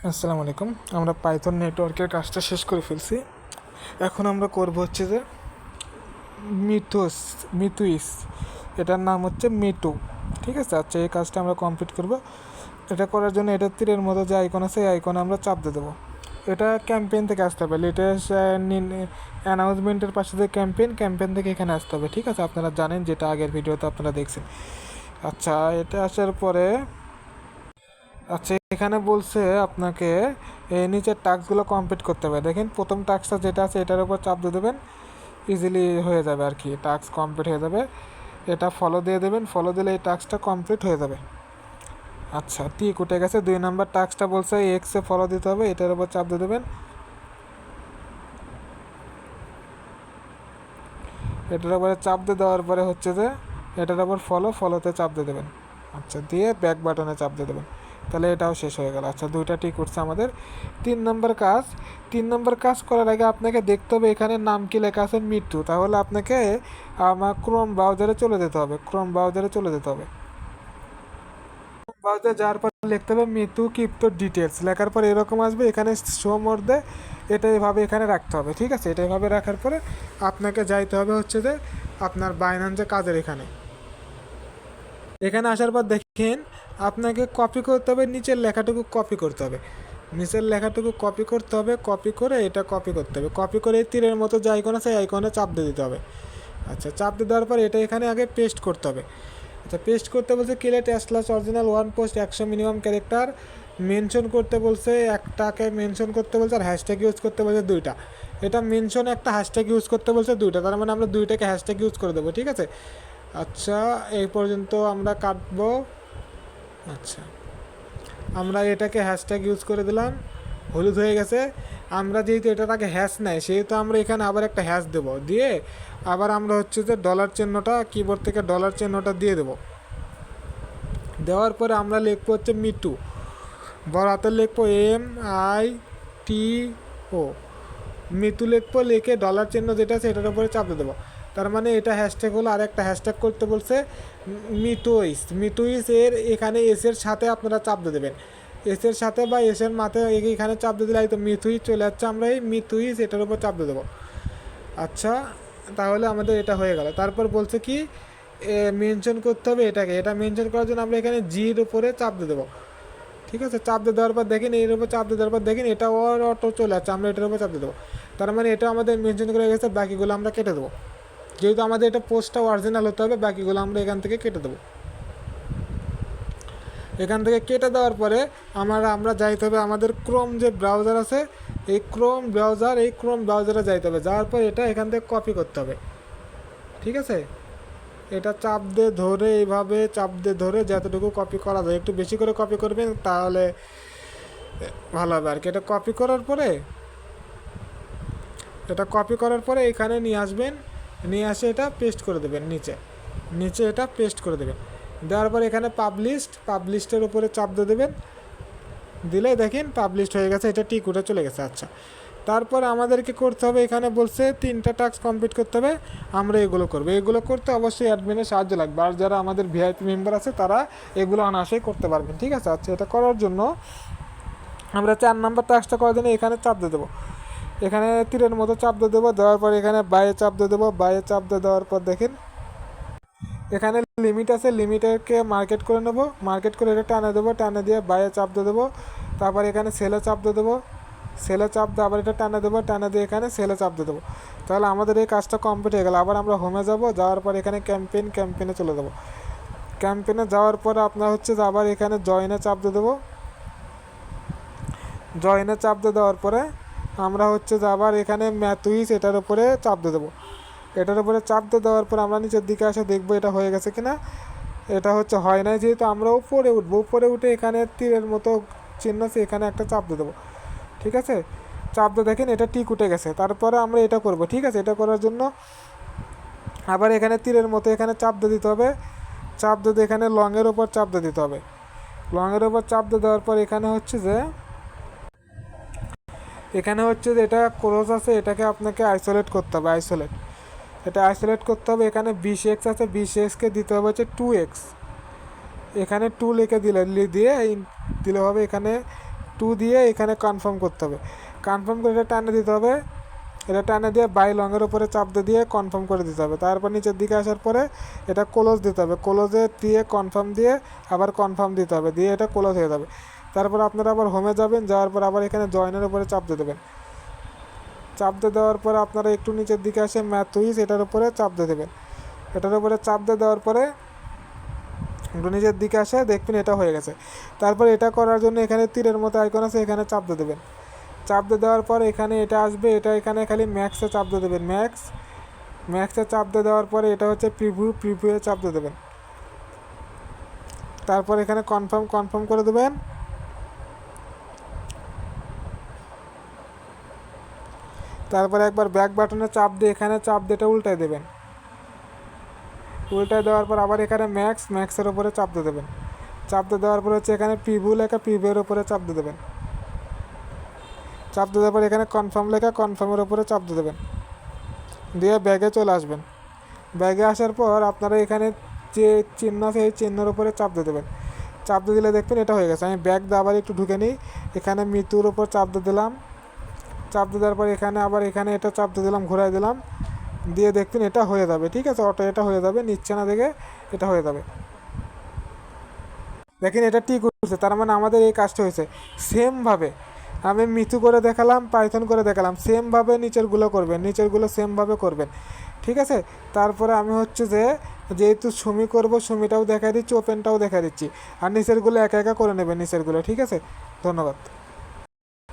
আসসালামু আলাইকুম। আমরা পাইথন নেটওয়ার্কের কাজটা শেষ করে ফেলছি। এখন আমরা করব হচ্ছে যে মিথুইস, এটার নাম হচ্ছে মিটু। ঠিক আছে, আচ্ছা এই কাজটা আমরা কমপ্লিট করব। এটা করার জন্য এটা তীরের মতো যে আইকন আছে এই আইকনে আমরা চাপ দিয়ে দেবো। এটা ক্যাম্পেইন থেকে আসতে হবে, লেটেস্ট অ্যানাউন্সমেন্টের পাশে যে ক্যাম্পেইন থেকে এখানে আসতে হবে। ঠিক আছে, আপনারা জানেন, যেটা আগের ভিডিওতে আপনারা দেখছেন। আচ্ছা, এটা আসার পরে আচ্ছা এখানে বলছে আপনাকে এই নিচের টাস্কগুলো কমপ্লিট করতে হবে। দেখেন প্রথম টাস্কটা যেটা আছে এটার উপর চাপ দিয়ে দেবেন, ইজিলি হয়ে যাবে আর কি, টাস্ক কমপ্লিট হয়ে যাবে। এটা ফলো দিয়ে দেবেন, ফলো দিলে এই টাস্কটা কমপ্লিট হয়ে যাবে। আচ্ছা টিক উঠে গেছে। 2 নম্বর টাস্কটা বলছে এক্সে ফলো দিতে হবে, এটার উপর চাপ দিয়ে দেবেন। এটার উপরে চাপ দিয়ে দেওয়ার পরে হচ্ছে যে এটার উপর ফলোতে চাপ দিয়ে দেবেন। আচ্ছা দিয়ে ব্যাক বাটনে চাপ দিয়ে দেবেন, তাহলে এটাও শেষ হয়ে গেল। আচ্ছা দুইটা টিক উঠছে আমাদের। 3 নম্বর কাজ করার আগে আপনাকে দেখতে হবে এখানে নাম কি লেখা আছে, মৃত্যু। তাহলে আপনাকে আমার ক্রোম ব্রাউজারে চলে যেতে হবে। ব্রাউজারে যাওয়ার পর লিখতে হবে মৃত্যু ক্রিপ্টো ডিটেলস। লেখার পর এরকম আসবে, এখানে শো মধ্যে এটা এভাবে এখানে রাখতে হবে। ঠিক আছে, এটা এভাবে রাখার পরে আপনাকে যাইতে হবে হচ্ছে যে আপনার বাইন্যান্সে কাজের এখানে আসার পর দেখেন আপনাকে কপি করতে হবে, নিচের লেখাটুকু কপি করতে হবে। কপি করে এটা কপি করতে হবে। কপি করে এই তীরের মতো যে আইকন আছে এই আইকনে চাপ দিয়ে দিতে হবে। আচ্ছা চাপ দিয়ে দেওয়ার পর এটা এখানে আগে পেস্ট করতে হবে। আচ্ছা পেস্ট করতে বলছে create slash original one post 100 minimum character mention করতে বলছে, একটাকে মেনশন করতে বলছে, আর হ্যাশট্যাগ ইউজ করতে বলছে 2টা। এটা মেনশন একটা, হ্যাশট্যাগ ইউজ করতে বলছে 2টা, তার মানে আমরা 2টাকে হ্যাশট্যাগ ইউজ করে দেবো। ঠিক আছে, আচ্ছা এই পর্যন্ত আমরা কাটবো। আচ্ছা আমরা এটাকে হ্যাশট্যাগ ইউজ করে দিলাম, হলুদ হয়ে গেছে। আমরা যেহেতু এটার আগে হ্যাশ নেয় সেহেতু আমরা এখানে আবার একটা হ্যাশ দেবো, দিয়ে আবার আমরা হচ্ছে যে ডলার চিহ্নটা, কিবোর্ড থেকে ডলার চিহ্নটা দিয়ে দেবো। দেওয়ার পরে আমরা লিখবো হচ্ছে মিটু, বড় হাতে লিখবো MITO, মিতু লিখবো। লিখে ডলার চিহ্ন যেটা আছে এটার উপরে চাপ দেবো। তার মানে এটা হ্যাশট্যাগ হলো, আর একটা হ্যাশট্যাগ করতে বলছে মিতুইস এর এখানে এসের সাথে আপনারা চাপ দিয়ে দেবেন। এসের সাথে বা এসের মাথায় এখানে চাপ দিয়ে দিলে তো মিথুইস চলে যাচ্ছে, আমরা এই মিতুইস এটার উপর চাপ দিয়ে দেবো। আচ্ছা তাহলে আমাদের এটা হয়ে গেল। তারপর বলছে কি মেনশন করতে হবে এটাকে, এটা মেনশন করার জন্য আমরা এখানে জির উপরে চাপ দিয়ে দেবো। ঠিক আছে, চাপ দিয়ে দেওয়ার পর দেখেন এর উপর চাপ দিয়ে দেওয়ার পর দেখেন এটা অটো চলে যাচ্ছে, আমরা এটার উপর চাপ দিয়ে দেবো। তার মানে এটা আমাদের মেনশন করে গেছে, বাকিগুলো আমরা কেটে দেবো। যেহেতু আমাদের এটা পোস্টটা অরিজিনাল হতে হবে, বাকিগুলো আমরা এখান থেকে কেটে দেবো। এখান থেকে কেটে দেওয়ার পরে আমরা যাইতে হবে আমাদের ক্রোম যে ব্রাউজার আছে, এই ক্রোম ব্রাউজারে যাইতে হবে। যাওয়ার পর এটা এখান থেকে কপি করতে হবে। ঠিক আছে, এটা চাপ দিয়ে ধরে এইভাবে চাপ দিয়ে ধরে যতটুকু কপি করা যায় একটু বেশি করে কপি করবেন, তাহলে ভালো হবে আর কি। এটা কপি করার পরে এখানে নিয়ে আসবেন, নিয়ে আসে এটা পেস্ট করে দেবেন নিচে এটা পেস্ট করে দেবেন। দেওয়ার পরে এখানে পাবলিস্টের উপরে চাপ দিয়ে দেবেন, দিলে দেখেন পাবলিশড হয়ে গেছে, এটা টিক উঠে চলে গেছে। আচ্ছা তারপরে আমাদেরকে করতে হবে, এখানে বলছে 3টা টাস্ক কমপ্লিট করতে হবে, আমরা এগুলো করবো। এগুলো করতে অবশ্যই অ্যাডমিনের সাহায্য লাগবে, আর যারা আমাদের ভিআইপি মেম্বার আছে তারা এগুলো অনায়াসেই করতে পারবেন। ঠিক আছে, আচ্ছা এটা করার জন্য আমরা 4 নম্বর টাস্কটা করার জন্য এখানে চাপ দিয়ে দেবো। এখানে তীরের মতো চাপ দিয়ে দেবো, দেওয়ার পর এখানে বাইরে চাপ দিয়ে দেবো। বাইরে চাপ দিয়ে দেওয়ার পর দেখেন এখানে লিমিট আছে, লিমিটকে মার্কেট করে নেবো, মার্কেট করে এটা টানে দেবো, টানে দিয়ে বাইরে চাপ দিয়ে দেবো। তারপর এখানে সেলে চাপ দিয়ে দেবো, সেলে চাপ দিয়ে আবার এটা টানে দেবো, টানে দিয়ে এখানে সেলে চাপ দিয়ে দেবো। তাহলে আমাদের এই কাজটা কমপ্লিট হয়ে গেল। আবার আমরা হোমে যাব, যাওয়ার পর এখানে ক্যাম্পেইনে চলে যাবো। ক্যাম্পেইনে যাওয়ার পরে আপনার হচ্ছে যে আবার এখানে জয়েনে চাপ দিয়ে দেবো। জয়েনে চাপ দিয়ে দেওয়ার পরে আমরা হচ্ছে যে আবার এখানে ম্যাথুইস এটার উপরে চাপ দিয়ে দেবো। এটার উপরে চাপ দিয়ে দেওয়ার পর আমরা নিচের দিকে এসে দেখবো এটা হয়ে গেছে কিনা। এটা হচ্ছে হয় নাই, যেহেতু আমরা উপরে উঠবো, উপরে উঠে এখানে তীরের মতো চিহ্ন আছে এখানে একটা চাপ দিয়ে দেবো। ঠিক আছে, চাপ দিয়ে দেখেন এটা টিক উঠে গেছে। তারপরে আমরা এটা করব। ঠিক আছে, এটা করার জন্য আবার এখানে তীরের মতো এখানে চাপ দিয়ে দিতে হবে। চাপ দিয়ে এখানে লংয়ের ওপর চাপ দিয়ে দিতে হবে। লংয়ের ওপর চাপ দিয়ে দেওয়ার পর এখানে হচ্ছে যে এটা ক্রস আছে, এটাকে আপনাকে আইসোলেট করতে হবে। এটা আইসোলেট করতে হবে। এখানে 20x আছে, 20xকে দিতে হবে হচ্ছে 2x। এখানে 2 লিখে দিলে হবে এখানে 2 দিয়ে এখানে কনফার্ম করতে হবে। কনফার্ম করে এটা টানে দিতে হবে, এটা টানে দিয়ে বাই লংয়ের উপরে চাপ দিয়ে কনফার্ম করে দিতে হবে। তারপর নিচের দিকে আসার পরে এটা ক্লোজ দিতে হবে, ক্লোজে দিয়ে কনফার্ম দিয়ে আবার কনফার্ম দিতে হবে, দিয়ে এটা ক্লোজ হয়ে যাবে। তারপর আপনারা আবার হোমে যাবেন, যাওয়ার পর আবার এখানে জয়েনের উপরে চাপ দিয়ে দেবেন। চাপ দিয়ে দেওয়ার পরে আপনারা একটু নিচের দিকে আসে ম্যাথ উইজ, এটার উপরে চাপ দিয়ে দেবেন। এটার উপরে চাপ দিয়ে দেওয়ার পরে একটু নিচের দিকে আসে, দেখবেন এটা হয়ে গেছে। তারপর এটা করার জন্য এখানে তীরের মতো আইকন আছে, এখানে চাপ দিয়ে দেবেন। চাপ দিয়ে দেওয়ার পর এখানে এটা আসবে, এটা এখানে খালি ম্যাক্সে চাপ দিয়ে দেবেন। ম্যাক্সে চাপ দিয়ে দেওয়ার পরে এটা হচ্ছে প্রিভিউয়ে চাপ দিয়ে দেবেন। তারপর এখানে কনফার্ম করে দেবেন। তারপরে একবার ব্যাক বাটনে চাপ দিয়ে এখানে চাপ দিয়ে এটা উল্টায় দেবেন। উল্টায় দেওয়ার পর আবার এখানে ম্যাক্সের উপরে চাপ দিয়ে দেবেন। চাপ দিয়ে দেওয়ার পর হচ্ছে এখানে প্রিভিউ লেখা, প্রিভিউয়ের উপরে চাপ দিয়ে দেবেন। চাপ দিয়ে দেওয়ার পর এখানে কনফার্ম লেখা, কনফার্মের উপরে চাপ দিয়ে দেবেন, দিয়ে ব্যাগে চলে আসবেন। ব্যাগে আসার পর আপনারা এখানে যে চিহ্ন আছে এই চিহ্নের উপরে চাপ দিয়ে দেবেন। চাপ দিয়ে দিলে দেখবেন এটা হয়ে গেছে। আমি ব্যাগ দিয়ে আবার একটু ঢুকে নিই, এখানে মৃত্যুর উপর চাপ দিয়ে দিলাম। চাপ দিয়ে দেওয়ার পর এখানে আবার এখানে এটা চাপ দিয়ে দিলাম, ঘুরাই দিলাম, দিয়ে দেখবেন এটা হয়ে যাবে। ঠিক আছে, অটো এটা হয়ে যাবে, নিচ্ছে না দেখে এটা হয়ে যাবে। দেখেন এটা ঠিক হচ্ছে, তার মানে আমাদের এই কাজটা হয়েছে। সেমভাবে আমি মিথু করে দেখালাম, পাইথন করে দেখালাম, সেমভাবে নিচেরগুলো করবেন, নিচেরগুলো সেমভাবে করবেন। ঠিক আছে, তারপরে আমি হচ্ছে যে যেহেতু সুমি করব, সুমিটাও দেখা দিচ্ছি, ওপেনটাও দেখা দিচ্ছি, আর নিচেরগুলো একা একা করে নেবেন নিচেরগুলো। ঠিক আছে, ধন্যবাদ।